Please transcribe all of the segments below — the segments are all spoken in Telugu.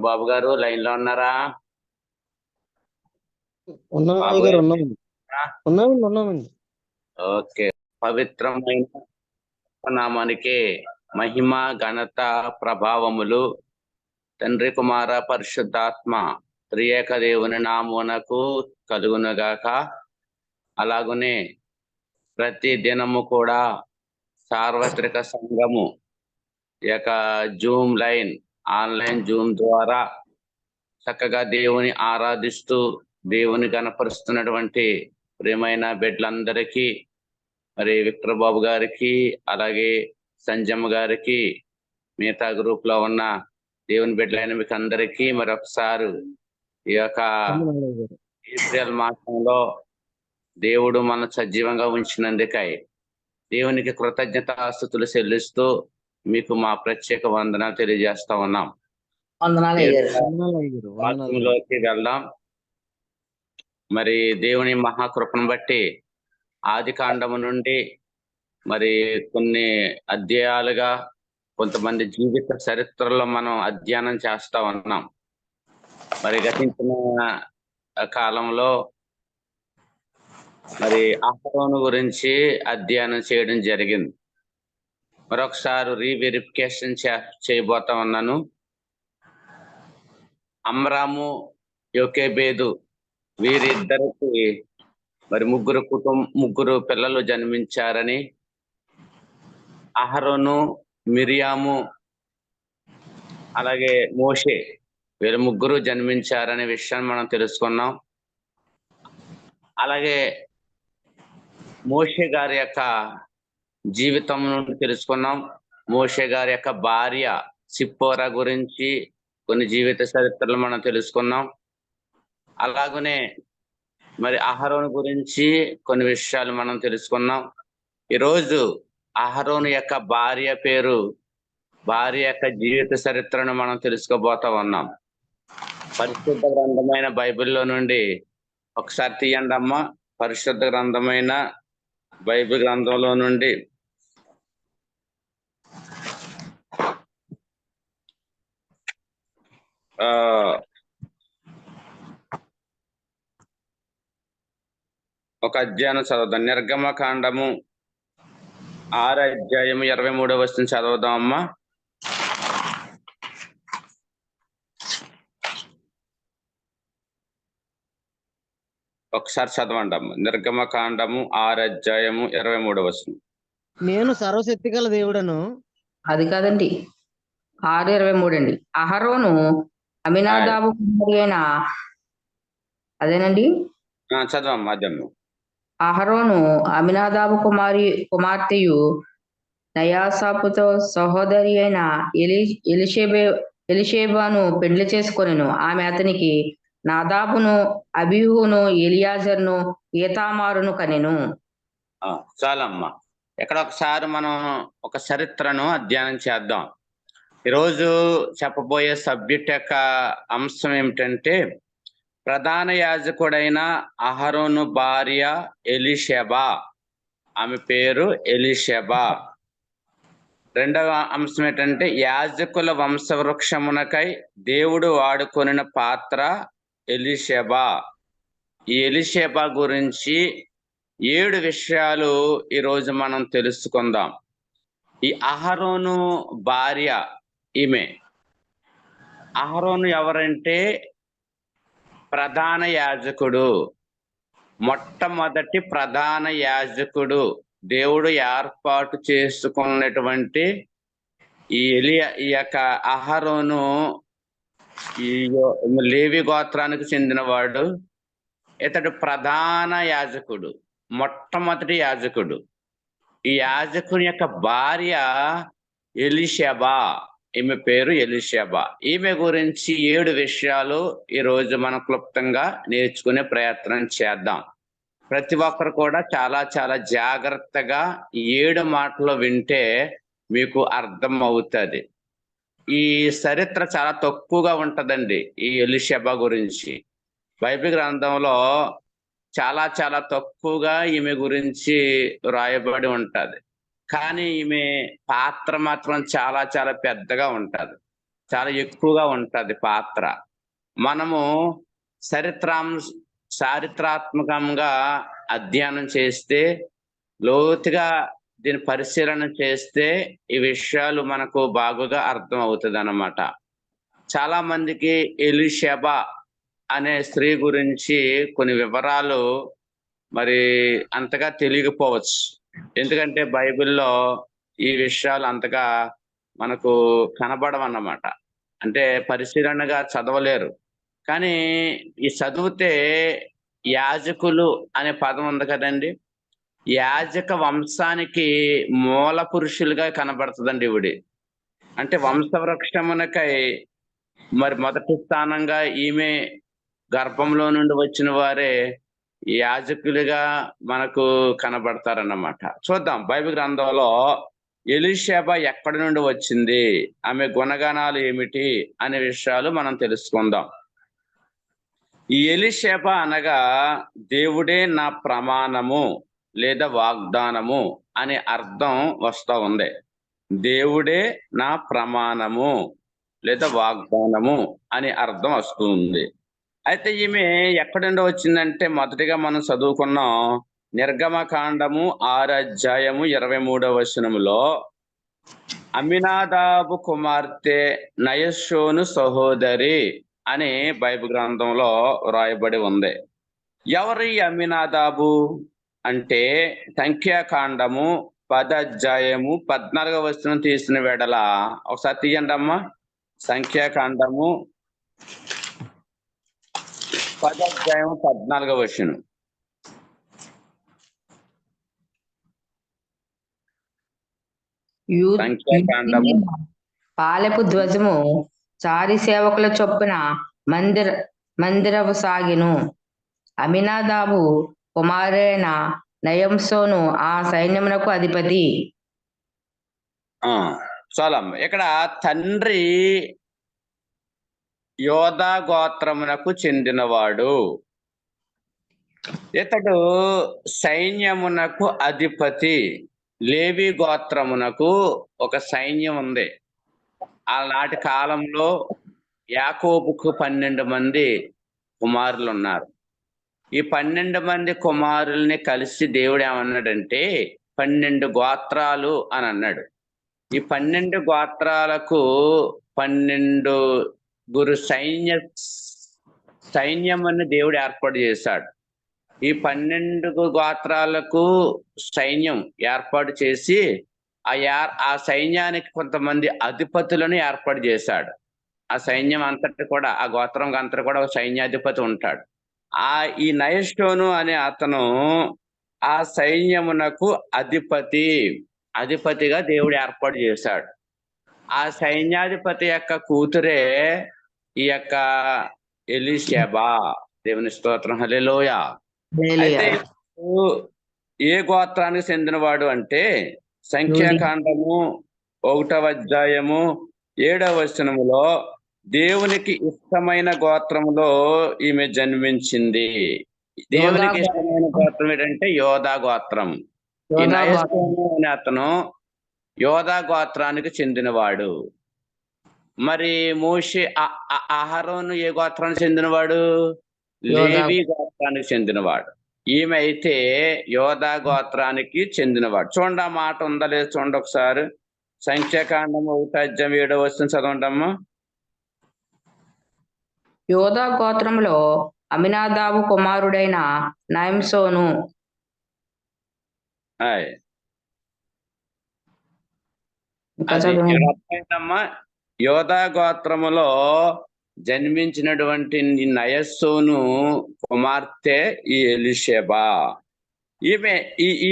బాబు గారు లైన్ లో ఉన్నారా? ఉన్నాం బాబు గారు, గారు ఉన్నామండి. ఉన్నామండి. ఓకే. పవిత్రమైన నామానికి మహిమ, ఘనత, ప్రభావములు తండ్రి, కుమార, పరిశుద్ధాత్మ త్రియేక దేవుని నామునకు కలుగునుగాక. అలాగనే ప్రతి దినము కూడా సార్వత్రిక సంఘము ఈ యొక్క జూమ్ లైన్, ఆన్లైన్ జూమ్ ద్వారా చక్కగా దేవుని ఆరాధిస్తూ దేవుని గణపరుస్తున్నటువంటి ప్రియమైన బిడ్డలందరికీ, మరి విక్టర్ బాబు గారికి, అలాగే సంజమ్మ గారికి, మిగతా గ్రూప్ లో ఉన్న దేవుని బిడ్డలైన మీకు అందరికీ మరొకసారి ఈ యొక్క ఏప్రిల్ మాసంలో దేవుడు మన సజీవంగా ఉంచినందుకై దేవునికి కృతజ్ఞతాస్తుతులు చెల్లిస్తూ మీకు మా ప్రత్యేక వందనాలు తెలియజేస్తా ఉన్నాం. వాక్యంలోకి వెళ్దాం. మరి దేవుని మహాకృపను బట్టి ఆది కాండము నుండి మరి కొన్ని అధ్యాయాలుగా కొంతమంది జీవిత చరిత్రలో మనం అధ్యయనం చేస్తా ఉన్నాం. మరి గతించిన కాలంలో మరి అహరోను గురించి అధ్యయనం చేయడం జరిగింది. మరొకసారి రీవెరిఫికేషన్ చేయబోతా ఉన్నాను. అమ్రాము, యోకేబేదు వీరిద్దరికి మరి ముగ్గురు పిల్లలు జన్మించారని, అహరోను, మిరియాము అలాగే మోషే వీరు ముగ్గురు జన్మించారనే విషయాన్ని మనం తెలుసుకున్నాం. అలాగే మోషే గారి యొక్క జీవితం నుండి తెలుసుకున్నాం. మోషే గారి యొక్క భార్య సిప్పోరా గురించి కొన్ని జీవిత చరిత్రలు మనం తెలుసుకున్నాం. అలాగనే మరి అహరోను గురించి కొన్ని విషయాలు మనం తెలుసుకున్నాం. ఈరోజు అహరోను యొక్క భార్య యొక్క జీవిత చరిత్రను మనం తెలుసుకోబోతా ఉన్నాం. పరిశుద్ధ గ్రంథమైన బైబిల్లో నుండి ఒకసారి తీయండి అమ్మా. పరిశుద్ధ గ్రంథమైన బైబిల్ గ్రంథంలో నుండి ఒక అధ్యాయం చదువుదాం. నిర్గమకాండము 6 అధ్యాయము 23వ వచనం చదువుదాం అమ్మా. ఒకసారి చదవండి అమ్మ. నిర్గమకాండము 6 అధ్యాయము 23వ వచనం. నేను సర్వశక్తి గల దేవుడను. అది కాదండి, 6:23 అండి. అహరోను అమినాదాబు కుమారి అయిన, అదేనండి చదవమ్మా. అహరోను అమినాదాబు కుమార్తెయు నయాసాపుతో సహోదరి అయిన ఎలిషేబాను పెండ్లి చేసుకొనెను. ఆమె అతనికి నాదాబును, అబీహును, ఎలియాజరును, ఈతామారును కనెను. చాలమ్మా. ఇక్కడ ఒకసారి మనం ఒక చరిత్రను అధ్యయనం చేద్దాం. ఈరోజు చెప్పబోయే సబ్జెక్ట్ యొక్క అంశం ఏమిటంటే, ప్రధాన యాజకుడైన అహరోను భార్య ఎలీషెబా. ఆమె పేరు ఎలీషెబా. రెండవ అంశం ఏంటంటే, యాజకుల వంశవృక్షమునకై దేవుడు వాడుకొనిన పాత్ర ఎలీషెబా. ఈ ఎలీషెబా గురించి 7 విషయాలు ఈరోజు మనం తెలుసుకుందాం. ఈ అహరోను భార్య ఈమె. అహరోను ఎవరంటే ప్రధాన యాజకుడు, మొట్టమొదటి ప్రధాన యాజకుడు. దేవుడు ఏర్పాటు చేసుకున్నటువంటి ఈ యొక్క అహరోను ఈ లేవి గోత్రానికి చెందినవాడు. ఇతడు ప్రధాన యాజకుడు, మొట్టమొదటి యాజకుడు. ఈ యాజకుని యొక్క భార్య ఎలీషెబా. ఈమె పేరు ఎలీషెబా. ఈమె గురించి 7 విషయాలు ఈరోజు మనం క్లుప్తంగా నేర్చుకునే ప్రయత్నం చేద్దాం. ప్రతి ఒక్కరు కూడా చాలా చాలా జాగ్రత్తగా 7 మాటలు వింటే మీకు అర్థం అవుతుంది. ఈ చరిత్ర చాలా తక్కువగా ఉంటదండి ఈ ఎలీషెబా గురించి. బైబిల్ గ్రంథంలో చాలా చాలా తక్కువగా ఈమె గురించి రాయబడి ఉంటది. కానీ ఈమె పాత్ర మాత్రం చాలా చాలా పెద్దగా ఉంటది. చాలా ఎక్కువగా ఉంటది పాత్ర. మనము చారిత్రాత్మకంగా అధ్యయనం చేస్తే, లోతుగా దీని పరిశీలన చేస్తే ఈ విషయాలు మనకు బాగుగా అర్థం అవుతుంది అన్నమాట. చాలా మందికి ఎలీషబా అనే స్త్రీ గురించి కొన్ని వివరాలు మరి అంతగా తెలియకపోవచ్చు. ఎందుకంటే బైబిల్లో ఈ విషయాలు అంతగా మనకు కనబడవన్నమాట. అంటే పరిశీలనగా చదవలేరు. కానీ ఈ చదివితే యాజకులు అనే పదం ఉంది కదండి. యాజక వంశానికి మూల పురుషులుగా కనబడుతుందండి ఈవిడి. అంటే వంశవృక్షమునకై మరి మొదటి స్థానంగా ఈమె గర్భంలో నుండి వచ్చిన వారే యాజకులుగా మనకు కనబడతారన్నమాట. చూద్దాం బైబిల్ గ్రంథంలో ఎలీషబా ఎక్కడి నుండి వచ్చింది, ఆమె గుణగణాలు ఏమిటి అనే విషయాలు మనం తెలుసుకుందాం. ఈ ఎలీషబా అనగా దేవుడే నా ప్రమాణము లేదా వాగ్దానము అనే అర్థం వస్తా ఉంది. దేవుడే నా ప్రమాణము లేదా వాగ్దానము అనే అర్థం వస్తుంది. అయితే ఈమె ఎక్కడి నుండి వచ్చిందంటే మొదటిగా మనం చదువుకున్నాం నిర్గమకాండము 6:23 అమ్మినాదాబు కుమార్తె నయస్సోను సహోదరి అని బైబిల్ గ్రంథంలో రాయబడి ఉంది. ఎవరు ఈ అమ్మినాదాబు అంటే సంఖ్యాకాండము 10:14 తీసిన వేళ ఒకసారి తీయండి అమ్మా. సంఖ్యాకాండము 10:14 సంఖ్యాకాండము పాలెపు ధ్వజము చారి సేవకుల చొప్పున మందిరపు సాగిను. అమినాదాబు కుమారైన నయంసోను ఆ సైన్యమునకు అధిపతి. చాలా ఇక్కడ తండ్రి యోధా గోత్రమునకు చెందినవాడు. ఇతడు సైన్యమునకు అధిపతి. లేవి గోత్రమునకు ఒక సైన్యం ఉంది. ఆనాటి కాలంలో యాకోబుకు 12 మంది కుమారులు ఉన్నారు. ఈ 12 మంది కుమారుల్ని కలిసి దేవుడు ఏమన్నాడంటే 12 గోత్రాలు అని అన్నాడు. ఈ 12 గోత్రాలకు 12 సైన్యమని దేవుడు ఏర్పాటు చేశాడు. ఈ 12 గోత్రాలకు సైన్యం ఏర్పాటు చేసి ఆ సైన్యానికి కొంతమంది అధిపతులను ఏర్పాటు చేశాడు. ఆ సైన్యం అంతటి కూడా ఆ గోత్రం అంతటి కూడా ఒక సైన్యాధిపతి ఉంటాడు. ఈ నయస్సోను అనే అతను ఆ సైన్యమునకు అధిపతిగా దేవుడు ఏర్పాటు చేశాడు. ఆ సైన్యాధిపతి యొక్క కూతురే ఈ యొక్క ఎలీషబా. దేవుని స్తోత్రం, హల్లెలూయా. అయితే ఏ గోత్రానికి చెందినవాడు అంటే సంఖ్యాకాండము 1:7 దేవునికి ఇష్టమైన గోత్రములో ఈమె జన్మించింది. దేవునికి ఇష్టమైన గోత్రం ఏంటంటే యోధా గోత్రం. ఈ నయస్సోను అనే అతను యోధా గోత్రానికి చెందినవాడు. మరి మోషే అహరోను ఏ గోత్రానికి చెందినవాడు? లేవి గోత్రానికి చెందినవాడు. ఈమె అయితే యోధా గోత్రానికి చెందినవాడు. చూడండి ఆ మాట ఉందా లేదు చూడండి ఒకసారి. సంఖ్యాకాండము 1:7 చదవండి అమ్మా. యోధా గోత్రంలో అమినాదాబు కుమారుడైన నయంసోను. అమ్మా యోధా గోత్రములో జన్మించినటువంటి నయస్సోను కుమార్తె ఈ ఎలీషబా.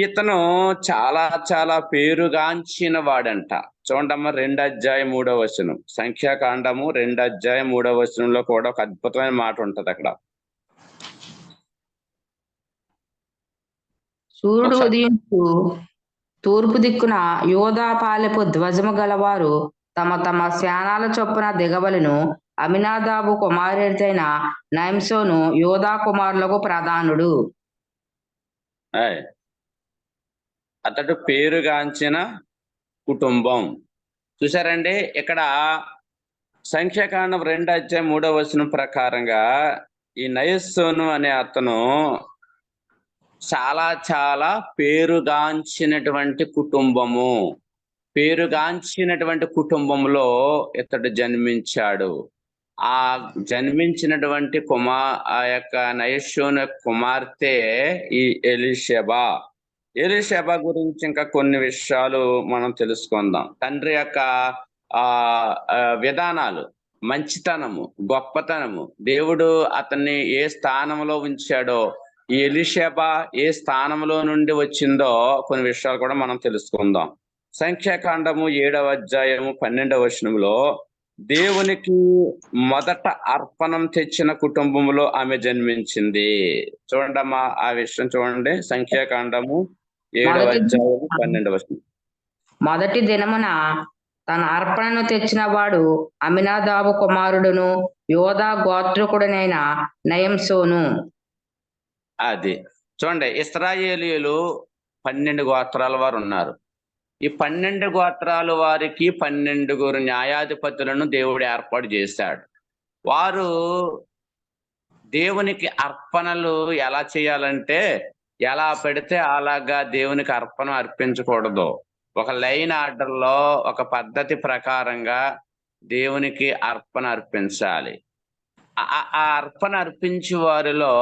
ఇతను చాలా చాలా పేరుగాంచిన వాడంట. చూడండమ్మా 2:3 సంఖ్యాకాండము 2:3 కూడా ఒక అద్భుతమైన మాట ఉంటది అక్కడ. సూర్యుడు ఉదయించు తూర్పు దిక్కున యోధా పాలెపు ధ్వజము గలవారు తమ తమ శ్యానాల చొప్పున దిగవలను. అమినాదాబు కుమారుడైన నయంసోను యోధా కుమారులకు ప్రధానుడు. అతడు పేరుగాంచిన కుటుంబం. చూసారండి, ఇక్కడ సంఖ్యాకాండం 2:3 ప్రకారంగా ఈ నయస్సోను అనే అతను చాలా చాలా పేరుగాంచినటువంటి కుటుంబము. పేరుగాంచినటువంటి కుటుంబంలో ఇతడు జన్మించాడు. ఆ జన్మించినటువంటి ఆ యొక్క నయస్సోను కుమార్తె ఈ ఎలీషెబా. ఎలీషెబా గురించి ఇంకా కొన్ని విషయాలు మనం తెలుసుకుందాం. తండ్రి యొక్క విధానాలు, మంచితనము, గొప్పతనము, దేవుడు అతన్ని ఏ స్థానంలో ఉంచాడో, ఈ ఎలీషెబా ఏ స్థానంలో నుండి వచ్చిందో కొన్ని విషయాలు కూడా మనం తెలుసుకుందాం. సంఖ్యాకాండము 7వ అధ్యాయము 12వ వచనంలో దేవునికి మొదట అర్పణం తెచ్చిన కుటుంబంలో ఆమె జన్మించింది. చూడండి అమ్మా, ఆ విషయం చూడండి. సంఖ్యాకాండము 7వ అధ్యాయము 12వ వచనం. మొదటి దినమున తన అర్పణను తెచ్చిన వాడు అమినాదాబు కుమారుడును యోధా గోత్రకుడునైన నయస్సోను. అది చూడండి, ఇశ్రాయేలీయులు 12 గోత్రాల వారు ఉన్నారు. ఈ 12 గోత్రాల వారికి 12 న్యాయాధిపతులను దేవుడు ఏర్పాటు చేశాడు. వారు దేవునికి అర్పణలు ఎలా చేయాలంటే, ఎలా పెడితే అలాగా దేవునికి అర్పణ అర్పించకూడదు. ఒక లైన్ ఆర్డర్లో, ఒక పద్ధతి ప్రకారంగా దేవునికి అర్పణ అర్పించాలి. ఆ అర్పణ అర్పించే వారిలో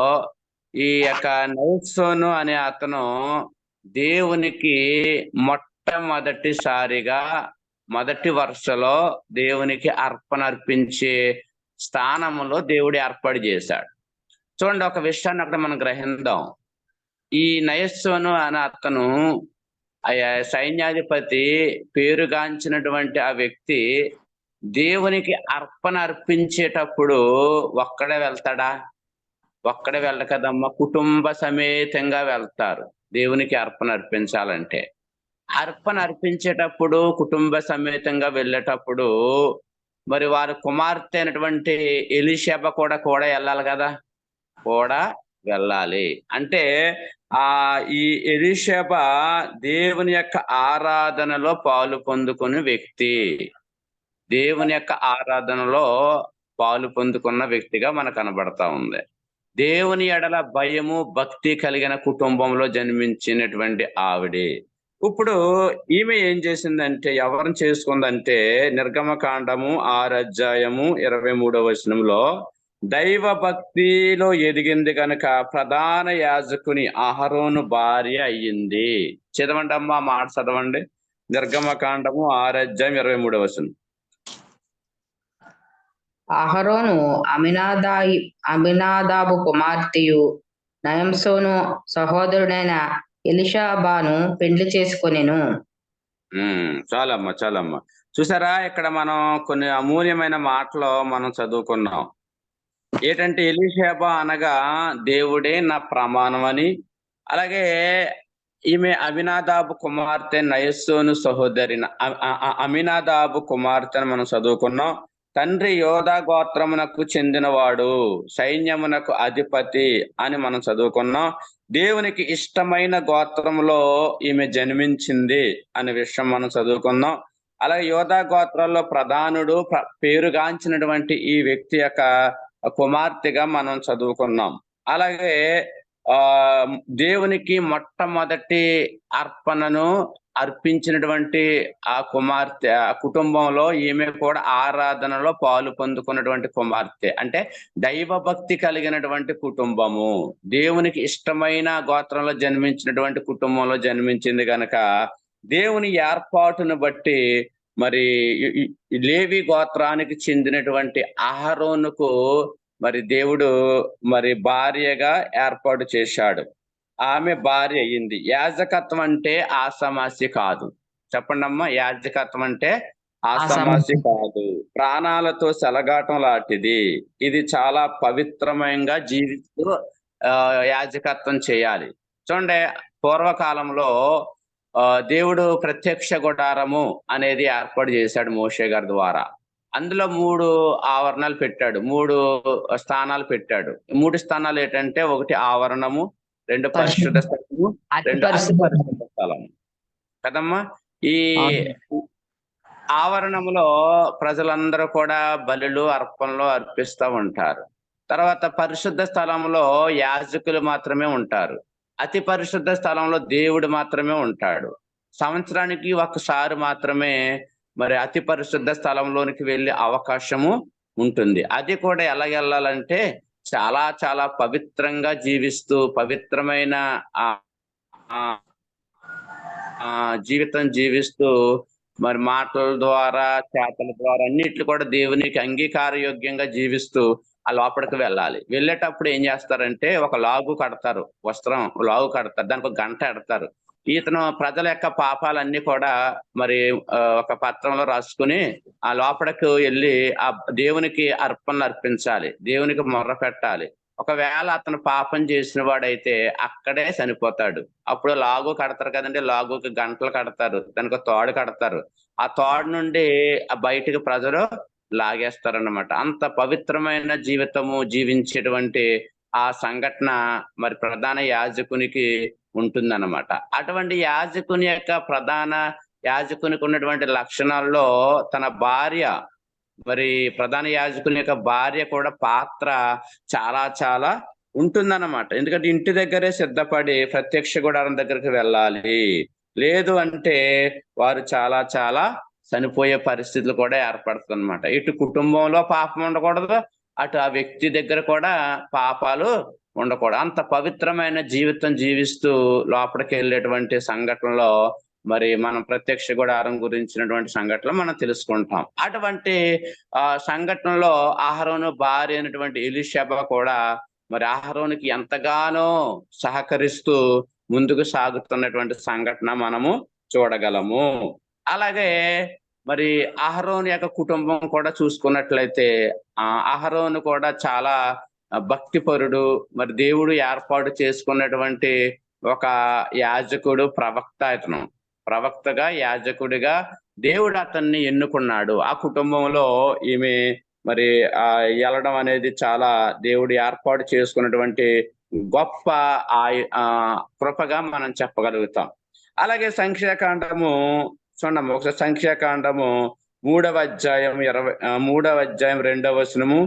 ఈ యొక్క నయస్సోను అనే అతను దేవునికి మొట్టమొదటిసారిగా మొదటి వరుసలో దేవునికి అర్పణ అర్పించే స్థానంలో దేవుడు ఏర్పాటు చేశాడు. చూడండి, ఒక విషయాన్ని అక్కడ మనం గ్రహిద్దాం. ఈ నయస్సోను అనే అతను సైన్యాధిపతి, పేరుగాంచినటువంటి ఆ వ్యక్తి దేవునికి అర్పణ అర్పించేటప్పుడు ఒక్కడే వెళ్తాడా? ఒక్కడే వెళ్ళ కదమ్మా, కుటుంబ సమేతంగా వెళ్తారు దేవునికి అర్పణ అర్పించాలంటే. అర్పణ అర్పించేటప్పుడు కుటుంబ సమేతంగా వెళ్ళేటప్పుడు మరి వారి కుమార్తె అయినటువంటి ఎలీషెబా కూడా వెళ్ళాలి కదా, కూడా వెళ్ళాలి. అంటే ఈ ఎలీషెబా దేవుని యొక్క ఆరాధనలో పాలు పొందుకునే వ్యక్తి, దేవుని యొక్క ఆరాధనలో పాలు పొందుకున్న వ్యక్తిగా మనకు కనబడతా ఉంది. దేవుని ఎడల భయము, భక్తి కలిగిన కుటుంబంలో జన్మించినటువంటి ఆవిడే. ఇప్పుడు ఈమె ఏం చేసిందంటే, ఎవరిని చేసుకుందంటే, నిర్గమకాండము 6వ అధ్యాయము 23వ వచనంలో దైవ భక్తిలో ఎదిగింది కనుక ప్రధాన యాజకుని అహరోను భార్య అయ్యింది. చదవండి అమ్మా, మాట చదవండి. నిర్గమకాండము 6వ అధ్యాయం 23వ వచనం. అహరోను అమినాదాబు కుమార్తెయు నయస్సోను సహోదరుడైన ఎలీషెబాను పెండ్లి చేసుకొనెను. చాలమ్మా. చూసారా, ఇక్కడ మనం కొన్ని అమూల్యమైన మాటలు మనం చదువుకున్నాం. ఏంటంటే, ఎలీషెబా అనగా దేవుడే నా ప్రమాణం అని, అలాగే ఈమె అమినాదాబు కుమార్తె, నయస్సోను సహోదరిన అమినాదాబు కుమార్తెను మనం చదువుకున్నాం. తండ్రి యోధా గోత్రమునకు చెందినవాడు, సైన్యమునకు అధిపతి అని మనం చదువుకున్నాం. దేవునికి ఇష్టమైన గోత్రంలో ఈమె జన్మించింది అనే విషయం మనం చదువుకున్నాం. అలాగే యోధా గోత్రాల్లో ప్రధానుడు, పేరుగాంచినటువంటి ఈ వ్యక్తి యొక్క కుమార్తెగా మనం చదువుకున్నాం. అలాగే దేవునికి మొట్టమొదటి అర్పణను అర్పించినటువంటి ఆ కుమార్తె, ఆ కుటుంబంలో ఈమె కూడా ఆరాధనలో పాలు పొందుకున్నటువంటి కుమార్తె. అంటే దైవ భక్తి కలిగినటువంటి కుటుంబము, దేవునికి ఇష్టమైన గోత్రంలో జన్మించినటువంటి కుటుంబంలో జన్మించింది కనుక దేవుని ఏర్పాటును బట్టి మరి లేవి గోత్రానికి చెందినటువంటి అహరోనుకు మరి దేవుడు మరి భార్యగా ఏర్పాటు చేశాడు. ఆమె భార్య అయ్యింది. యాజకత్వం అంటే ఆషామాషి కాదు. చెప్పండి అమ్మా, యాజకత్వం అంటే ఆషామాషి కాదు. ప్రాణాలతో సెలగాటం లాంటిది. ఇది చాలా పవిత్రమంగా జీవిస్తూ యాజకత్వం చేయాలి. చూడండి, పూర్వకాలంలో దేవుడు ప్రత్యక్ష గుడారము అనేది ఏర్పాటు చేశాడు మోషే గారి ద్వారా. అందులో 3 ఆవరణాలు పెట్టాడు, 3 స్థానాలు పెట్టాడు. 3 స్థానాలు ఏంటంటే, 1 ఆవరణము, 2 పరిశుద్ధ స్థలము, 2 అతి పరిశుద్ధ స్థలము కదమ్మా. ఆవరణంలో ప్రజలందరూ కూడా బలులు అర్పణలు అర్పిస్తూ ఉంటారు. తర్వాత పరిశుద్ధ స్థలంలో యాజకులు మాత్రమే ఉంటారు. అతి పరిశుద్ధ స్థలంలో దేవుడు మాత్రమే ఉంటాడు. సంవత్సరానికి ఒకసారి మాత్రమే మరి అతి పరిశుద్ధ స్థలంలోనికి వెళ్ళే అవకాశము ఉంటుంది. అది కూడా ఎలా వెళ్ళాలంటే చాలా చాలా పవిత్రంగా జీవిస్తూ పవిత్రమైన ఆ ఆ ఆ జీవితం జీవిస్తూ మరి మాటల ద్వారా చేతల ద్వారా అన్నిట్లు కూడా దేవునికి అంగీకారయోగ్యంగా జీవిస్తూ ఆ లోపలికి వెళ్ళాలి. వెళ్ళేటప్పుడు ఏం చేస్తారంటే ఒక లాగు కడతారు, వస్త్రం లాగు కడతారు, దానికి ఒక గంట ఎడతారు. ఇతను ప్రజల యొక్క పాపాలన్నీ కూడా మరి ఒక పత్రంలో రాసుకుని ఆ లోపలికి వెళ్ళి ఆ దేవునికి అర్పణలు అర్పించాలి, దేవునికి మొర్ర పెట్టాలి. ఒకవేళ అతను పాపం చేసిన వాడైతే అక్కడే చనిపోతాడు. అప్పుడు లాగు కడతారు కదండి, లాగుకి గంటలు కడతారు, దానికి తాడు కడతారు. ఆ తాడు నుండి ఆ బయటికి ప్రజలు లాగేస్తారన్నమాట. అంత పవిత్రమైన జీవితము జీవించేటువంటి ఆ సంఘటన మరి ప్రధాన యాజకునికి ఉంటుందన్నమాట. అటువంటి యాజకుని యొక్క ప్రధాన యాజకునికి ఉన్నటువంటి లక్షణాల్లో తన భార్య మరి ప్రధాన యాజకుని యొక్క భార్య కూడా పాత్ర చాలా చాలా ఉంటుందన్నమాట. ఎందుకంటే ఇంటి దగ్గరే సిద్ధపడి ప్రత్యక్ష గుడారం దగ్గరికి వెళ్ళాలి. లేదు అంటే వారు చాలా చాలా చనిపోయే పరిస్థితులు కూడా ఏర్పడుతుంది అనమాట. ఇటు కుటుంబంలో పాపం ఉండకూడదు, అటు ఆ వ్యక్తి దగ్గర కూడా పాపాలు ఉండకూడదు. అంత పవిత్రమైన జీవితం జీవిస్తూ లోపలికి వెళ్ళేటువంటి సంఘటనలో మరి మనం ప్రత్యక్ష గుడారం గురించినటువంటి సంఘటనలు మనం తెలుసుకుంటాం. అటువంటి సంఘటనలో అహరోను భార్య అయినటువంటి ఎలీషబా కూడా మరి అహరోనుకి ఎంతగానో సహకరిస్తూ ముందుకు సాగుతున్నటువంటి సంఘటన మనము చూడగలము. అలాగే మరి అహరోను యొక్క కుటుంబం కూడా చూసుకున్నట్లయితే అహరోను కూడా చాలా భక్తిపరుడు, మరి దేవుడు ఏర్పాటు చేసుకున్నటువంటి ఒక యాజకుడు, ప్రవక్త. ఇతను ప్రవక్తగా యాజకుడిగా దేవుడు అతన్ని ఎన్నుకున్నాడు. ఆ కుటుంబంలో ఈమె మరి వెళ్ళడం అనేది చాలా దేవుడు ఏర్పాటు చేసుకున్నటువంటి గొప్ప కృపగా మనం చెప్పగలుగుతాం. అలాగే సంఖ్యాకాండము చూడము ఒకసారి. సంఖ్యాకాండము 3వ అధ్యాయం 2వ వచనము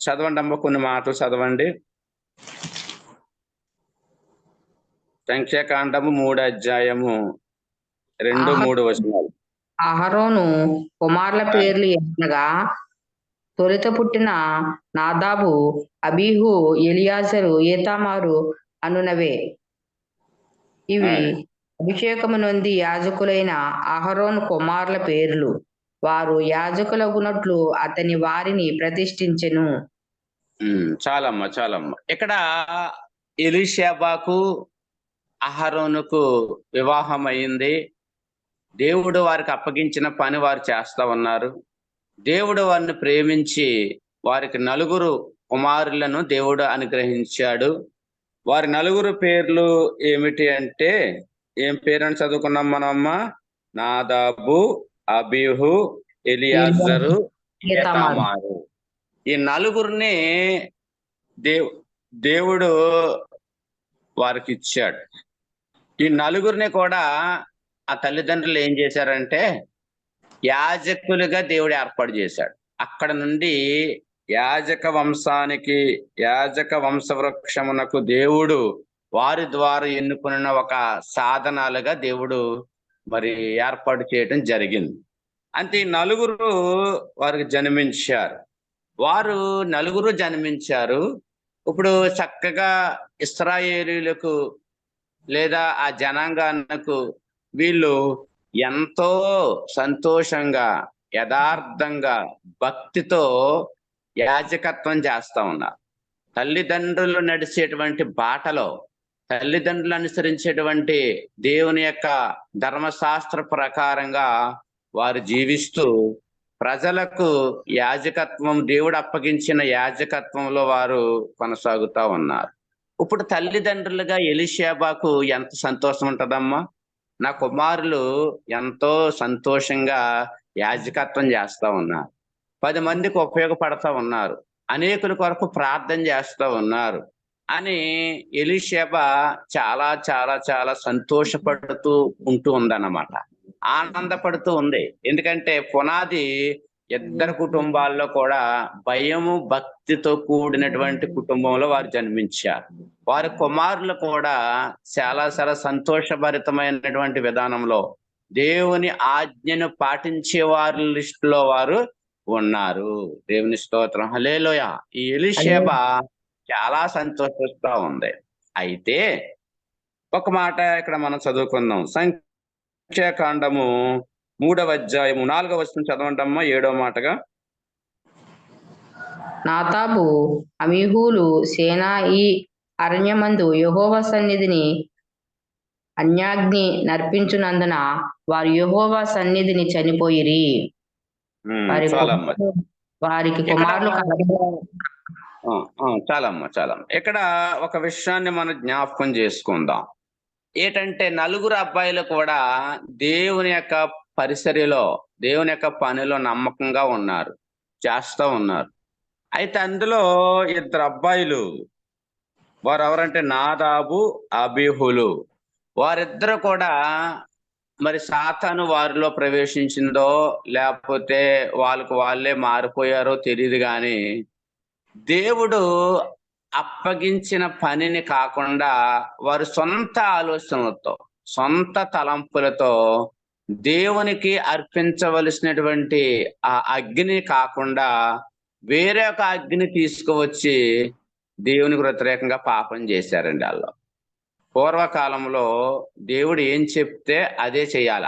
చదవండి అమ్మ, కొన్ని మాటలు చదవండి. సంఖ్యాకాండము 3వ అధ్యాయము 2, 3 వచనాలు. అహరోను కుమారుల పేర్లు అనగా తొలుత పుట్టిన నాదాబు, అబీహు, ఎలియాజరు, ఏతామారు అనునవే. ఇవి అభిషేకము నొంది యాజకులైన అహరోను కుమారుల పేర్లు. వారు యాజకులగునట్లు అతని వారిని ప్రతిష్ఠించెను. చాలమ్మా చాలమ్మా. ఇక్కడ ఎలీషాబాకు అహరోనుకు వివాహం అయింది. దేవుడు వారికి అప్పగించిన పని వారు చేస్తా ఉన్నారు. దేవుడు వారిని ప్రేమించి వారికి 4 కుమారులను దేవుడు అనుగ్రహించాడు. వారి 4 పేర్లు ఏమిటి అంటే, ఏం పేరని చదువుకున్నాం మనమ్మ? నాదాబు, అబీహు, ఎలియాజరు, ఏతామారు. ఈ 4 దేవుడు వారికి ఇచ్చాడు. ఈ 4 కూడా ఆ తల్లిదండ్రులు ఏం చేశారంటే యాజకులుగా దేవుడు ఏర్పాటు చేశాడు. అక్కడ నుండి యాజక వంశానికి, యాజక వంశవృక్షమునకు దేవుడు వారి ద్వారా ఎన్నుకున్న ఒక సాధనాలుగా దేవుడు మరి ఏర్పాటు చేయడం జరిగింది. అంతే 4 వారికి జన్మించారు. వారు 4 జన్మించారు. ఇప్పుడు చక్కగా ఇశ్రాయేలీయులకు లేదా ఆ జనాంగానికి వీళ్ళు ఎంతో సంతోషంగా, యథార్థంగా, భక్తితో యాజకత్వం చేస్తా ఉన్నారు. తల్లిదండ్రులు నడిచేటువంటి బాటలో, తల్లిదండ్రులు అనుసరించేటువంటి దేవుని యొక్క ధర్మశాస్త్ర ప్రకారంగా వారు జీవిస్తూ ప్రజలకు యాజకత్వం, దేవుడు అప్పగించిన యాజకత్వంలో వారు కొనసాగుతా ఉన్నారు. ఇప్పుడు తల్లిదండ్రులుగా ఎలీషాబాకు ఎంత సంతోషం ఉంటదమ్మా? నా కుమారులు ఎంతో సంతోషంగా యాజకత్వం చేస్తా ఉన్నారు, 10 మందికి ఉపయోగపడతా ఉన్నారు, అనేకుల కొరకు ప్రార్థన చేస్తూ ఉన్నారు అని ఎలీషాబా చాలా చాలా చాలా సంతోషపడుతూ ఉంటూ ఉందన్నమాట. ఆనందపడుతూ ఉంది. ఎందుకంటే పునాది ఇద్దరు కుటుంబాల్లో కూడా భయము భక్తితో కూడినటువంటి కుటుంబంలో వారు జన్మించారు. వారి కుమారులు కూడా చాలా చాలా సంతోషభరితమైనటువంటి విధానంలో దేవుని ఆజ్ఞను పాటించే వారి లిస్టులో వారు ఉన్నారు. దేవుని స్తోత్రం, హల్లెలూయా. ఈ ఎలీషేబ చాలా సంతోషిస్తూ ఉంది. అయితే ఒక మాట ఇక్కడ మనం చదువుకుందాం. సంఖ్యాకాండము 3వ అధ్యాయము 4వ వచనం చదవండమ్మా, 7వ మాటగా. నాదాబు అమీహూలు సేనాయి అరణ్యమందు యెహోవా సన్నిధిని అన్యాగ్ని నర్పించునందున వారు యెహోవా సన్నిధిని చనిపోయిరి. చాలమ్మా, వారికి కుమారులు చాలమ్మా. ఇక్కడ ఒక విషయాన్ని మనం జ్ఞాపకం చేసుకుందాం. ఏంటంటే నలుగురు అబ్బాయిలు కూడా దేవుని యొక్క పరిసరిలో, దేవుని యొక్క పనిలో నమ్మకంగా ఉన్నారు, చేస్తూ ఉన్నారు. అయితే అందులో ఇద్దరు అబ్బాయిలు, వారు ఎవరంటే నాదాబు, అబీహులు. వారిద్దరు కూడా మరి సాతాను వారిలో ప్రవేశించిందో లేకపోతే వాళ్ళే మారిపోయారో తెలియదు, కానీ దేవుడు అప్పగించిన పనిని కాకుండా వారి సొంత ఆలోచనలతో, సొంత తలంపులతో దేవునికి అర్పించవలసినటువంటి ఆ అగ్ని కాకుండా వేరే ఒక అగ్ని తీసుకువచ్చి దేవునికి వ్యతిరేకంగా పాపం చేశారండి వాళ్ళు. పూర్వకాలంలో దేవుడు ఏం చెప్తే అదే చెయ్యాల.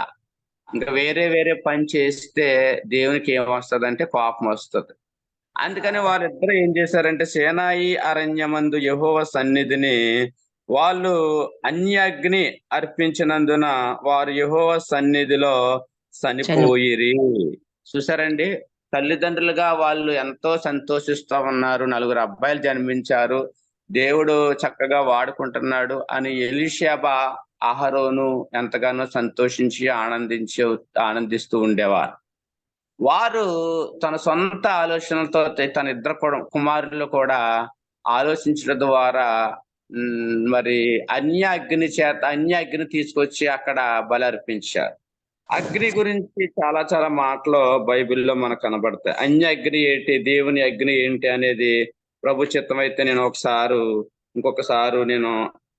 ఇంకా వేరే పని చేస్తే దేవునికి ఏం వస్తుందంటే కోపం వస్తుంది. అందుకని వారిద్దరూ ఏం చేశారంటే సేనాయి అరణ్యమందు యెహోవా సన్నిధిని వాళ్ళు అన్యాగ్ని అర్పించినందున వారు యెహోవా సన్నిధిలో చనిపోయిరి. చూసారండి, తల్లిదండ్రులుగా వాళ్ళు ఎంతో సంతోషిస్తూ ఉన్నారు. నలుగురు అబ్బాయిలు జన్మించారు, దేవుడు చక్కగా వాడుకుంటున్నాడు అని ఎలీషేబ, అహరోను ఎంతగానో సంతోషించి ఆనందిస్తూ ఉండేవారు. వారు తన సొంత ఆలోచనలతో తన ఇద్దరు కుమారులు కూడా ఆలోచించడం ద్వారా మరి అన్యాగ్ని తీసుకొచ్చి అక్కడ బలి అర్పించారు. అగ్ని గురించి చాలా చాలా మాటలు బైబిల్లో మనకు కనబడతాయి. అగ్ని ఏంటి, దేవుని అగ్ని ఏంటి అనేది ప్రభు చిత్తం అయితే నేను ఇంకొకసారి నేను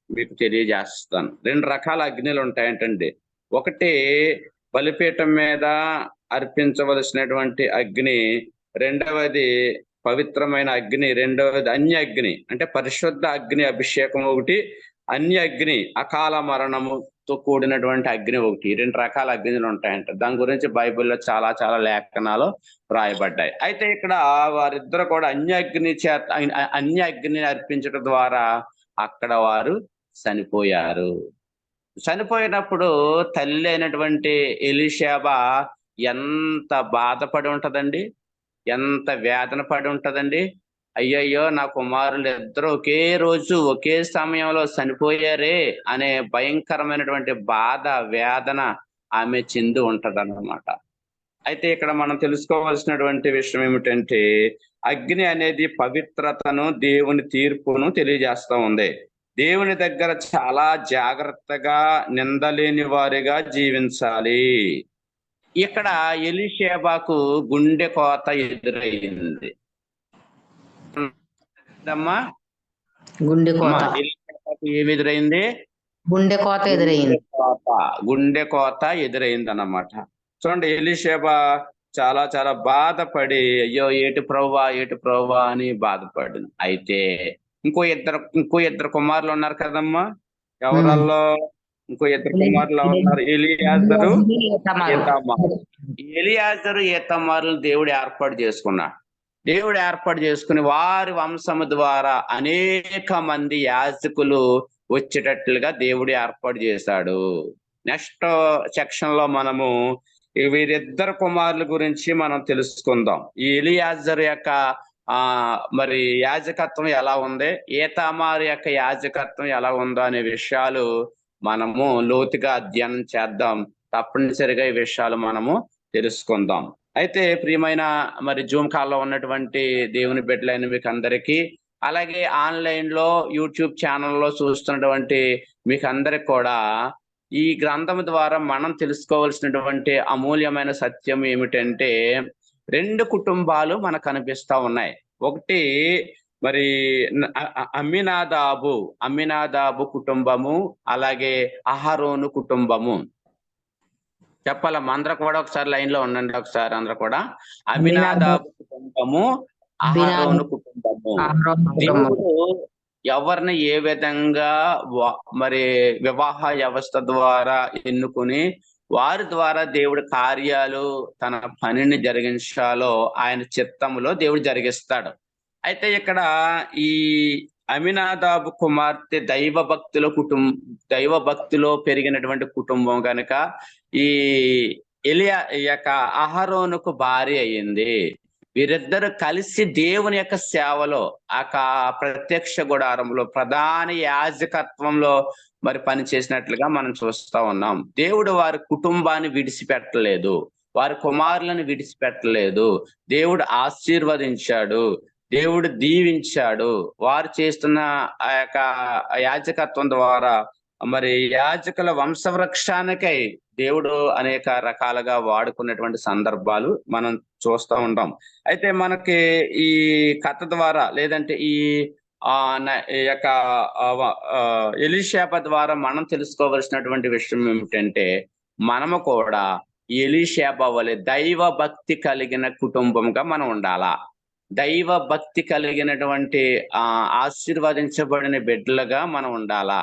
మీకు తెలియజేస్తాను. 2 రకాల అగ్నిలు ఉంటాయంటండి. ఒకటి బలిపీఠం మీద అర్పించవలసినటువంటి అగ్ని, రెండవది పవిత్రమైన అగ్ని, రెండవది అగ్ని అంటే పరిశుద్ధ అగ్ని అభిషేకం ఒకటి, అగ్ని అకాల మరణముతో కూడినటువంటి అగ్ని ఒకటి. 2 రకాల అగ్నిలు ఉంటాయంట. దాని గురించి బైబిల్లో చాలా చాలా లేఖనాలు రాయబడ్డాయి. అయితే ఇక్కడ వారిద్దరు కూడా అగ్నిని అర్పించడం ద్వారా అక్కడ వారు చనిపోయారు. చనిపోయినప్పుడు తల్లి అయినటువంటి ఎలీషేబ ఎంత బాధపడి ఉంటదండి, ఎంత వేదన పడి ఉంటదండి. అయ్యయ్యో, నా కుమారులు ఇద్దరు ఒకే రోజు ఒకే సమయంలో చనిపోయారే అనే భయంకరమైనటువంటి బాధ, వేదన ఆమె చెంది ఉంటదన్నమాట. అయితే ఇక్కడ మనం తెలుసుకోవాల్సినటువంటి విషయం ఏమిటంటే అగ్ని అనేది పవిత్రతను, దేవుని తీర్పును తెలియజేస్తా ఉంది. దేవుని దగ్గర చాలా జాగ్రత్తగా, నిందలేని వారిగా జీవించాలి. ఇక్కడ ఎలీషేబాకు గుండె కోత ఎదురైంది. ఏమి ఎదురైంది? గుండె కోత ఎదురైంది అన్నమాట. చూడండి, ఎలీషేబ చాలా చాలా బాధపడి అయ్యో ఏటి ప్రభువా అని బాధపడింది. అయితే ఇంకో ఇద్దరు కుమారులు ఉన్నారు కదమ్మా. ఎవరల్లో ఇంకో ఇద్దరు కుమారులు ఉన్నారు? ఎలియాజరు ఈతమారులను దేవుడు ఏర్పాటు చేసుకున్నాడు. దేవుడు ఏర్పాటు చేసుకుని వారి వంశము ద్వారా అనేక మంది యాజకులు వచ్చేటట్లుగా దేవుడు ఏర్పాటు చేశాడు. నెక్స్ట్ సెక్షన్ లో మనము వీరిద్దరు కుమారుల గురించి మనం తెలుసుకుందాం. ఈ ఎలియాజరు యొక్క మరి యాజకత్వం ఎలా ఉంది, ఈతామారు యొక్క యాజకత్వం ఎలా ఉందో అనే విషయాలు మనము లోతుగా అధ్యయనం చేద్దాం. తప్పనిసరిగా ఈ విషయాలు మనము తెలుసుకుందాం. అయితే ప్రియమైన మరి జూమ్ కాల్లో ఉన్నటువంటి దేవుని బిడ్డలైన మీకు అందరికీ, అలాగే ఆన్లైన్ లో యూట్యూబ్ ఛానల్లో చూస్తున్నటువంటి మీకు అందరికి కూడా ఈ గ్రంథం ద్వారా మనం తెలుసుకోవాల్సినటువంటి అమూల్యమైన సత్యం ఏమిటంటే 2 కుటుంబాలు మనకు కనిపిస్తా ఉన్నాయి. ఒకటి మరి అమ్మినాదాబు కుటుంబము, అలాగే అహరోను కుటుంబము. చెప్పాలమ్మా, అందరూ కూడా ఒకసారి లైన్ లో ఉండండి. ఒకసారి అందరూ కూడా అమ్మినాదాబు కుటుంబము, అహరోను కుటుంబము. దేవుడు ఎవరిని ఏ విధంగా మరి వివాహ వ్యవస్థ ద్వారా ఎన్నుకుని వారి ద్వారా దేవుడి కార్యాలు తన పనిని జరిగించాలో ఆయన చిత్తంలో దేవుడు జరిగిస్తాడు. అయితే ఇక్కడ ఈ అమినాదాబు కుమార్తె దైవ భక్తిలో పెరిగినటువంటి కుటుంబం కనుక ఈ యొక్క అహరోనుకు భార్య అయ్యింది. వీరిద్దరు కలిసి దేవుని యొక్క సేవలో ప్రత్యక్ష గుడారంలో ప్రధాన యాజకత్వంలో మరి పని చేసినట్లుగా మనం చూస్తా ఉన్నాం. దేవుడు వారి కుటుంబాన్ని విడిచిపెట్టలేదు, వారి కుమారులను విడిచిపెట్టలేదు. దేవుడు ఆశీర్వదించాడు, దేవుడు దీవించాడు. వారు చేస్తున్న ఆ యొక్క యాజకత్వం ద్వారా మరి యాజకుల వంశవృక్షానికై దేవుడు అనేక రకాలుగా వాడుకున్నటువంటి సందర్భాలు మనం చూస్తూ ఉంటాం. అయితే మనకి ఈ కథ ద్వారా లేదంటే ఈ యొక్క ఎలీషాబ ద్వారా మనం తెలుసుకోవలసినటువంటి విషయం ఏమిటంటే, మనము కూడా ఎలీషాబ వలె దైవ భక్తి కలిగిన కుటుంబంగా మనం ఉండాలా. దైవ భక్తి కలిగినటువంటి ఆశీర్వదించబడిన బిడ్డలుగా మనం ఉండాలా.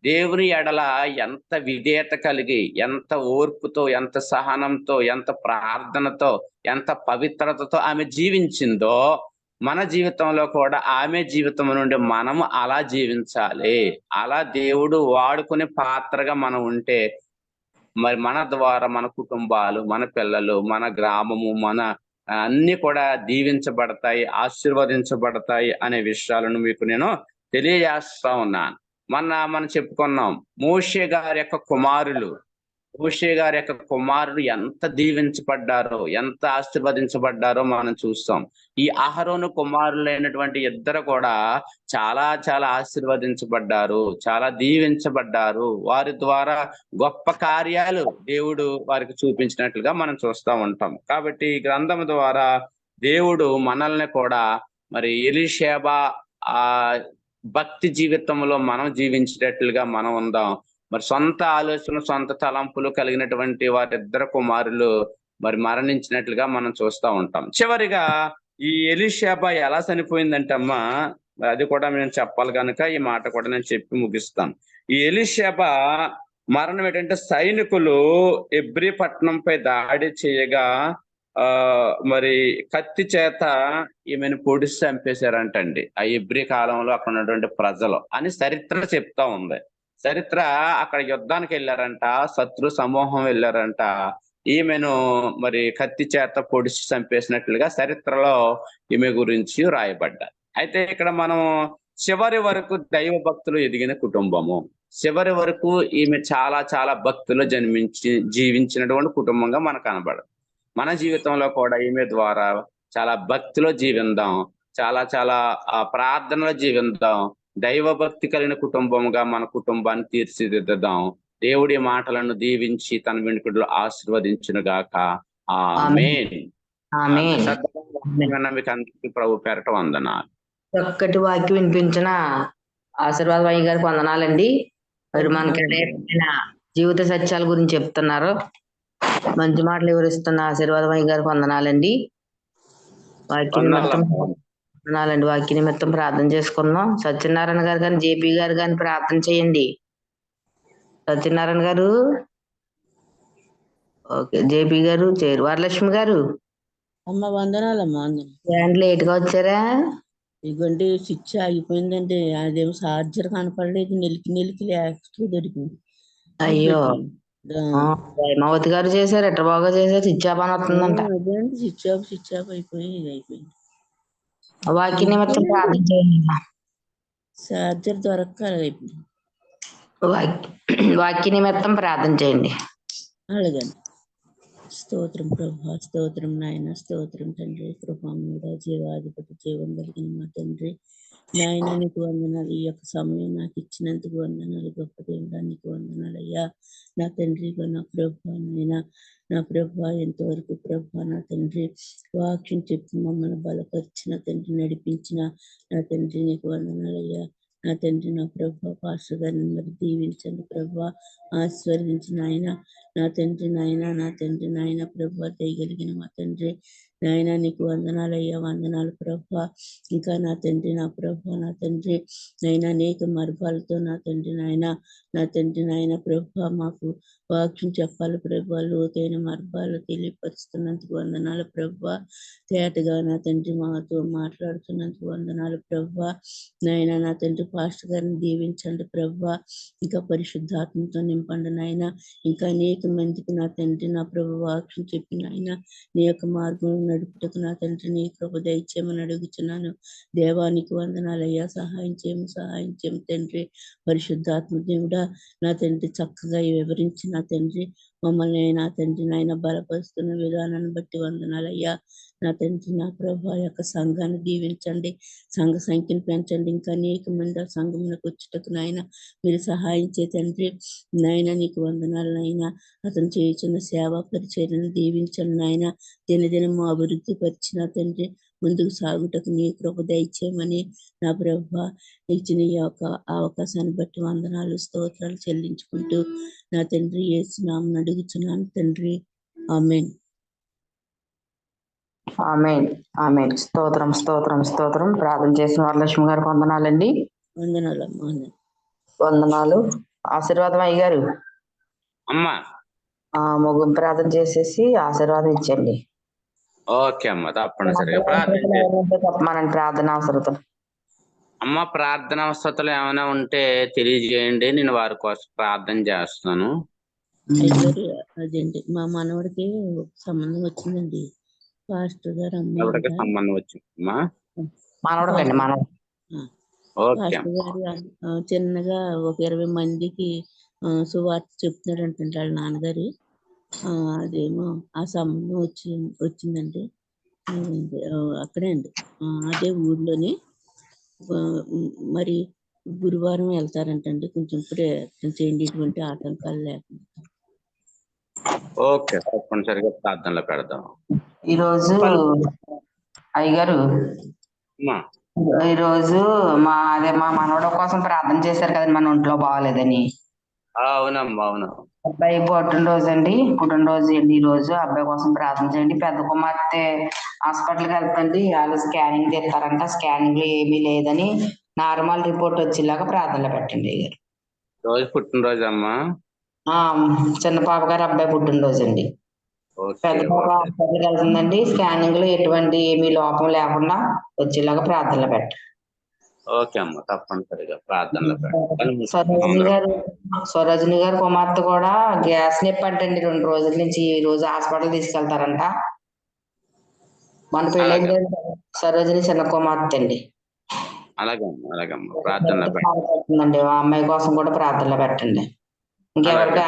దేవుని ఎడల ఎంత విధేయత కలిగి, ఎంత ఓర్పుతో, ఎంత సహనంతో, ఎంత ప్రార్థనతో, ఎంత పవిత్రతతో ఆమె జీవించిందో మన జీవితంలో కూడా ఆమె జీవితం నుండి మనము అలా జీవించాలి. అలా దేవుడు వాడుకునే పాత్రగా మనం ఉంటే మరి మన ద్వారా మన కుటుంబాలు, మన పిల్లలు, మన గ్రామము, మన అన్ని కూడా దీవించబడతాయి, ఆశీర్వదించబడతాయి అనే విషయాలను మీకు నేను తెలియజేస్తా ఉన్నాను. మనం చెప్పుకున్నాం మోషే గారి యొక్క కుమారులు ఎంత దీవించబడ్డారో, ఎంత ఆశీర్వదించబడ్డారో మనం చూస్తాం. ఈ అహరోను కుమారులైనటువంటి ఇద్దరు కూడా చాలా చాలా ఆశీర్వదించబడ్డారు, చాలా దీవించబడ్డారు. వారి ద్వారా గొప్ప కార్యాలు దేవుడు వారికి చూపించినట్లుగా మనం చూస్తూ ఉంటాం. కాబట్టి ఈ గ్రంథం ద్వారా దేవుడు మనల్ని కూడా మరి ఎలీషాబ భక్తి జీవితంలో మనం జీవించేటట్లుగా మనం ఉందాం. మరి సొంత ఆలోచన, సొంత తలంపులు కలిగినటువంటి వారిద్దరు కుమారులు మరి మరణించినట్లుగా మనం చూస్తూ ఉంటాం. చివరిగా ఈ ఎలీషాబ ఎలా చనిపోయిందంటే అమ్మా, అది కూడా నేను చెప్పాలి కనుక ఈ మాట కూడా నేను చెప్పి ముగిస్తాను. ఈ ఎలీషాబ మరణం ఏంటంటే, సైనికులు ఎబ్రీ పట్టణంపై దాడి చేయగా మరి కత్తి చేత ఈమెను పొడిచి చంపేశారంటండి ఆ ఎబ్రీ కాలంలో అక్కడ ఉన్నటువంటి ప్రజలు అని చరిత్ర చెప్తా ఉంది. చరిత్ర అక్కడ యుద్ధానికి వెళ్ళారంట, శత్రు సమూహం వెళ్ళారంట, ఈమెను మరి కత్తి చేత పొడిచి చంపేసినట్లుగా చరిత్రలో ఈమె గురించి రాయబడ్డారు. అయితే ఇక్కడ మనం చివరి వరకు దైవ భక్తులు ఎదిగిన కుటుంబము, చివరి వరకు ఈమె చాలా చాలా భక్తులు జీవించినటువంటి కుటుంబంగా మనకు కనబడదు. మన జీవితంలో కూడా ఈమె ద్వారా చాలా భక్తిలో జీవిద్దాం, చాలా చాలా ప్రార్థనలో జీవిద్దాం, దైవ భక్తి కలిగిన కుటుంబంగా మన కుటుంబాన్ని తీర్చిదిద్దాం. దేవుడి మాటలను దీవించి తన వెనుకలు ఆశీర్వదించును గాక. ఆమేన్. మీకు అందరికీ ప్రభు పేరట వందనాలు. చక్కటి వాక్యం వినిపించిన ఆశీర్వాదమయ్య గారికి వందనాలండి. మరి మనకి జీవిత సత్యాల గురించి చెప్తున్నారు, మంచి మాటలు వివరిస్తున్న ఆశీర్వాదమయ్య గారికి వందనాలండి. వాక్య నిమిత్తం ప్రార్థన చేసుకుందాం. సత్యనారాయణ గారు కానీ జేపీ గారు కానీ ప్రార్థన చేయండి. సత్యనారాయణ గారు, ఓకే. జేపీ గారు చేరు. వరలక్ష్మి గారు అమ్మ వందనాలమ్మా. లేట్ గా వచ్చారా? ఇదిగోండి స్విచ్ ఆగిపోయిందండి, అదేమో చార్జర్ కనపడలేదు, నెలికి లేక దొరికింది. అయ్యో, హైమావతి గారు చేశారు, ఎట్ట బాగా చేశారు. స్విచ్ ఆఫ్ అని వస్తుందంట. స్విచ్ ఆఫ్ అయిపోయి ఇది అయిపోయింది. వాక్య నిమిత్తం ప్రార్థన చేయండి. చార్జర్ దొరక్క అయిపోయింది. వాక్య నిమిత్తం ప్రార్థన చేయండి. అలాగండి. స్తోత్రం ప్రభా, స్తోత్రం నాయన, స్తోత్రం తండ్రి. కృపామీద జీవాధిపతి, జీవం కలిగిన మా తండ్రి నాయన, నీకు వందనాలు. ఈ యొక్క సమయం నాకు ఇచ్చినందుకు వందనాలు. గొప్ప దేవుడా, నీకు వందనాలు అయ్యా. నా తండ్రి, నా ప్రభా నాయన, నా ప్రభా ఎంతవరకు ప్రభా నా తండ్రి వాక్యం చెప్పి మమ్మల్ని బలపరిచిన తండ్రి, నడిపించిన నా తండ్రి, నీకు వందనాలు అయ్యా. నా తండ్రి, నా ప్రభా పాస్టర్ గారిని మరి దీవించండి ప్రభా, ఆశీర్వదించిన ఆయన. నా తండ్రి నాయన, నా తండ్రి నాయన ప్రభా, దయగలిగిన మా తండ్రి నాయన, నీకు వందనాలు అయ్యా, వందనాలు ప్రభా. ఇంకా నా తండ్రి, నా ప్రభా, నా తండ్రి నాయన, అనేక మర్భాలతో నా తండ్రి నాయన, నా తండ్రి నాయన ప్రభా, మాకు వాక్యం చెప్పాలి ప్రభా, లోతైన మర్భాలు తెలియపరుస్తున్నందుకు వందనాలు ప్రభా. తేటగా నా తండ్రి మాతో మాట్లాడుతున్నందుకు వందనాలు ప్రభా. నాయన, నా తండ్రి పాస్టర్ గారిని దీవించండి ప్రభా. ఇంకా పరిశుద్ధాత్మతో నింపండి నాయన. ఇంకా అనేక మందికి నా తండ్రి, నా ప్రభు వాక్యం చెప్పిన ఆయన నీ యొక్క మార్గం నడుపుటకు నా తండ్రి నీ కృప దయచేయమని అడుగుతున్నాను. దేవానికి వందనాలయ్యా. సహాయం చేయము తండ్రి. పరిశుద్ధాత్మ దేవుడా నా తండ్రి చక్కగా వివరించి నా తండ్రి మమ్మల్ని నా తండ్రి నాయన బలపరుస్తున్న విధానాన్ని బట్టి వందనాలయ్యా. నా తండ్రి, నా ప్రభా యొక్క సంఘాన్ని దీవించండి, సంఘ సంఖ్యను పెంచండి. ఇంకా అనేక మంది ఆ సంఘమునకు వచ్చుటకు నాయన మీరు సహాయం చే తండ్రి. నాయన నీకు వందనాలు నాయన. అతను చేయుచున్న సేవా పరిచర్యను దీవించండి నాయన. దినదినము అభివృద్ధి పరిచిన తండ్రి ముందుకు సాగుటకు నీ కృప దయచేయమని నా ప్రభా ఇచ్చిన ఈ యొక్క అవకాశాన్ని బట్టి వందనాలు, స్తోత్రాలు చెల్లించుకుంటూ నా తండ్రి యేసు నామమున అడుగుచున్నాను తండ్రి. ఆమేన్. ఆమేన్, ఆమేన్. స్తోత్రం, స్తోత్రం, స్తోత్రం. ప్రార్థన చేసిన వరలక్ష్మి గారికి వందనాలండి. వందనాలు అమ్మా. వందనాలు. ఆశీర్వాదం అయ్యగారు అమ్మా. ముగింపు ప్రార్థన చేసేసి ఆశీర్వాదం ఇచ్చండి. ఓకే అమ్మా, తప్పనిసరిగా ప్రార్థన చెప్పమనండి ప్రార్థన అవసరతలు. అమ్మ, ప్రార్థన అవసరతలు ఏమైనా ఉంటే తెలియజేయండి, నేను వారి కోసం ప్రార్థన చేస్తాను. అయ్యగారు అదేంటి మా మనవడికి ఒక సంబంధం వచ్చిందండి. పాస్టర్ గారు ఎవరికి సంబంధం వచ్చిందమ్మా? మనవడకండి మనవడు. పాస్టర్ గారు చిన్నగా ఒక 20 మందికి సువార్త చెప్తున్నాడు అంటే వాళ్ళ నాన్నగారు. అదేమో ఆ సంబంధం వచ్చిందండి. అక్కడే అండి, అదే ఊర్లోనే. మరి గురువారం వెళ్తారంటండి. కొంచెం ప్రయత్నం చేయండి, ఎటువంటి ఆటంకాలు లేకుండా. ఓకే, తప్పనిసరిగా ప్రార్థనలో పెడదాం. ఈరోజు అయ్యగారు ఈరోజు మా మనవడు కోసం ప్రార్థన చేశారు కదండి, మన ఒంట్లో బాగాలేదని. అవునమ్మా, అవును. అబ్బాయి పుట్టినరోజు అండి ఈ రోజు. అబ్బాయి కోసం ప్రార్థన చేయండి. పెద్ద కుమార్తె హాస్పిటల్కి వెళ్తుంది, వాళ్ళు స్కానింగ్ తీస్తారంట. స్కానింగ్ లో ఏమీ లేదని నార్మల్ రిపోర్ట్ వచ్చేలాగా ప్రార్థనలో పెట్టండి అయ్యారు. రోజు పుట్టినరోజు అమ్మా. చిన్న పాప గారు అబ్బాయి పుట్టినరోజు అండి. పెద్ద పాప హాస్పిటల్కి వెళ్తుందండి. స్కానింగ్ లో ఎటువంటి ఏమీ లోపం లేకుండా వచ్చేలాగా ప్రార్థనలో పెట్టండి. ఓకే అమ్మ, తప్పనిసరిగా ప్రార్థనలో స్వరజని గారు కుమార్తె కూడా గ్యాస్ నొప్పి అంటండి. 2 రోజుల నుంచి ఈ రోజు హాస్పిటల్ తీసుకెళ్తారంట. మన పెళ్ళైన సరోజిని చిన్న కుమార్తె అండి. అలాగమ్మా, ప్రార్థనలో పెట్టండి. ఆ అమ్మాయి కోసం కూడా ప్రార్థనలో పెట్టండి. ఇంకెవరికి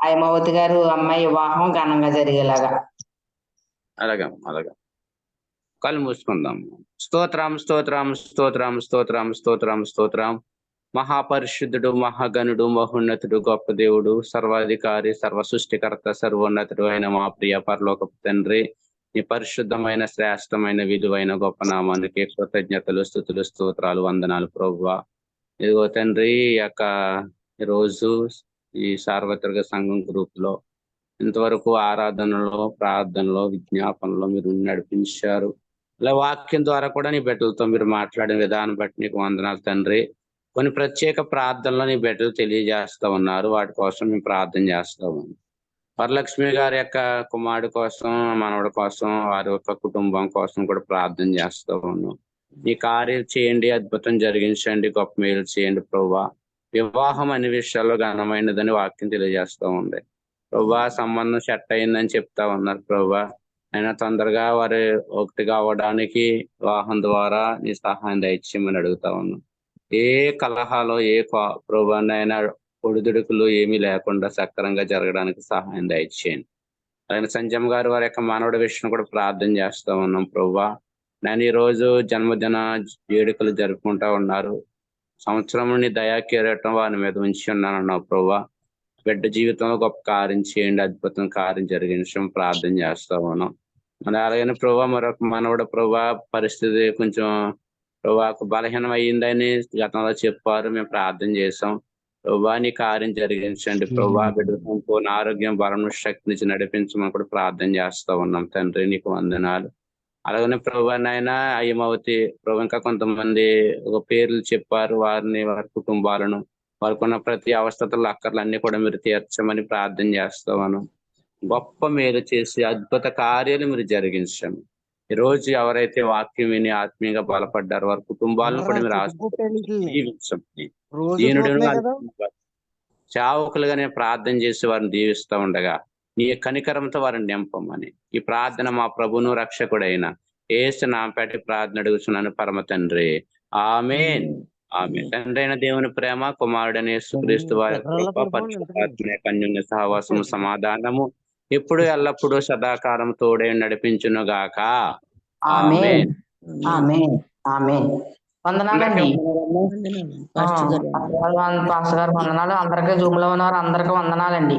హైమావతి గారు అమ్మాయి వివాహం ఘనంగా జరిగేలాగా. అలాగా కళ్ళు మూసుకుందాం. స్తోత్రం, స్తోత్రం, స్తోత్రం, స్తోత్రం, స్తోత్రం, స్తోత్రం. మహాపరిశుద్ధుడు, మహాగణుడు, మహోన్నతుడు, గొప్ప దేవుడు, సర్వాధికారి, సర్వ సృష్టికర్త, సర్వోన్నతుడు అయిన మా ప్రియ పరలోకపు తండ్రి, నీ పరిశుద్ధమైన, శ్రేష్టమైన, విలువైన గొప్ప నామానికి కృతజ్ఞతలు, స్తుతులు, స్తోత్రాలు, వందనాలు ప్రభువా. ఇదిగో తండ్రి, ఈ రోజు ఈ సార్వత్రిక సంఘం గ్రూప్ లో ఇంతవరకు ఆరాధనలో, ప్రార్థనలో, విజ్ఞాపనలో మీరు నడిపించారు. అలా వాక్యం ద్వారా కూడా నీ బిడ్డలతో మీరు మాట్లాడిన విధానం బట్టి నీకు వందనాలు తండ్రి. కొన్ని ప్రత్యేక ప్రార్థనలో నీ బిడ్డలు తెలియజేస్తా ఉన్నారు, వాటి కోసం మేము ప్రార్థన చేస్తా ఉన్నాం. వరలక్ష్మి గారి యొక్క కుమారుడు కోసం, మనవడి కోసం, వారి యొక్క కుటుంబం కోసం కూడా ప్రార్థన చేస్తూ ఉన్నాం. నీ కార్యం చేయండి, అద్భుతం జరిగించండి, గొప్ప మేలు చేయండి ప్రభువా. వివాహం అనే విషయాల్లో ఘనమైనదని వాక్యం తెలియజేస్తూ ఉంది ప్రభువా. సంబంధం సెట్ అయిందని చెప్తా ఉన్నారు ప్రభువా. అయినా తొందరగా వారు ఒకటిగా అవ్వడానికి వివాహం ద్వారా నీ సహాయం దయచేయమని అడుగుతా ఉన్నాం. ఏ కలహాలో, ఏ ప్రభువానైనా ఒడిదుడుకులు ఏమీ లేకుండా సక్రంగా జరగడానికి సహాయం దయచేయండి. ఆయన సంజయ్ గారు వారి యొక్క మనవడి విషయం కూడా ప్రార్థన చేస్తా ఉన్నాం ప్రభా. నేను ఈ రోజు జన్మదిన వేడుకలు జరుపుకుంటా ఉన్నారు. సంవత్సరం నీ దయా కిరీటం వారి మీద ఉంచి ఉన్నానన్నావు ప్రభా. బిడ్డ జీవితంలో గొప్ప కార్యం చేయండి, అద్భుతం కార్యం జరిగించడం ప్రార్థన చేస్తా ఉన్నాం. మరి అలాగని ప్రభా మరొక మనవడు ప్రభా పరిస్థితి కొంచెం ప్రభా బలహీనం అయ్యిందని గతంలో చెప్పారు, మేము ప్రార్థన చేసాం. ప్రభా నీ కార్యం జరిగించండి ప్రభా. బిడ్డ సంపూర్ణ ఆరోగ్యం, బలం, శక్తినిచ్చి నడిపించమని కూడా ప్రార్థన చేస్తా ఉన్నాం తండ్రి. నీకు వందనాలు. అలాగనే ప్రభా నాయన అయ్యమవతి ప్రభు ఇంకా కొంతమంది ఒక పేర్లు చెప్పారు, వారిని వారి కుటుంబాలను వారికున్న ప్రతి అవస్థతల అక్కర్లన్నీ కూడా మీరు తీర్చమని ప్రార్థన చేస్తామను. గొప్ప మేలు చేసి అద్భుత కార్యాలు మీరు జరిగించండి. ఈ రోజు ఎవరైతే వాక్యం విని ఆత్మీయంగా బలపడ్డారో వారి కుటుంబాలను కూడా మీరు దీవించండి. దీనుడు చావకులుగా నేను ప్రార్థన చేసి వారిని దీవిస్తూ ఉండగా నీ కనికరంతో వారిని నింపమని ఈ ప్రార్థన మా ప్రభును రక్షకుడైన యేసు నామపేట ప్రార్థన అడుగుతున్నాను పరమ తండ్రి. ఆమేన్. ఆమేన్. తండ్రి అయిన దేవుని ప్రేమ, కుమారుడైన యేసుక్రీస్తు వారి కృప, పరిశుద్ధాత్మ అన్యోన్య సహవాసము, సమాధానము ఇప్పుడు ఎల్లప్పుడూ సదాకాలం తోడే నడిపించును గాక. ఆమేన్. ఆమేన్. ఆమేన్. వందనాలండి. పాస్టర్ గారు పాస్టర్ గారు వందనాలు. అందరికీ జూమ్ లో ఉన్నవారు అందరికీ వందనాలండి.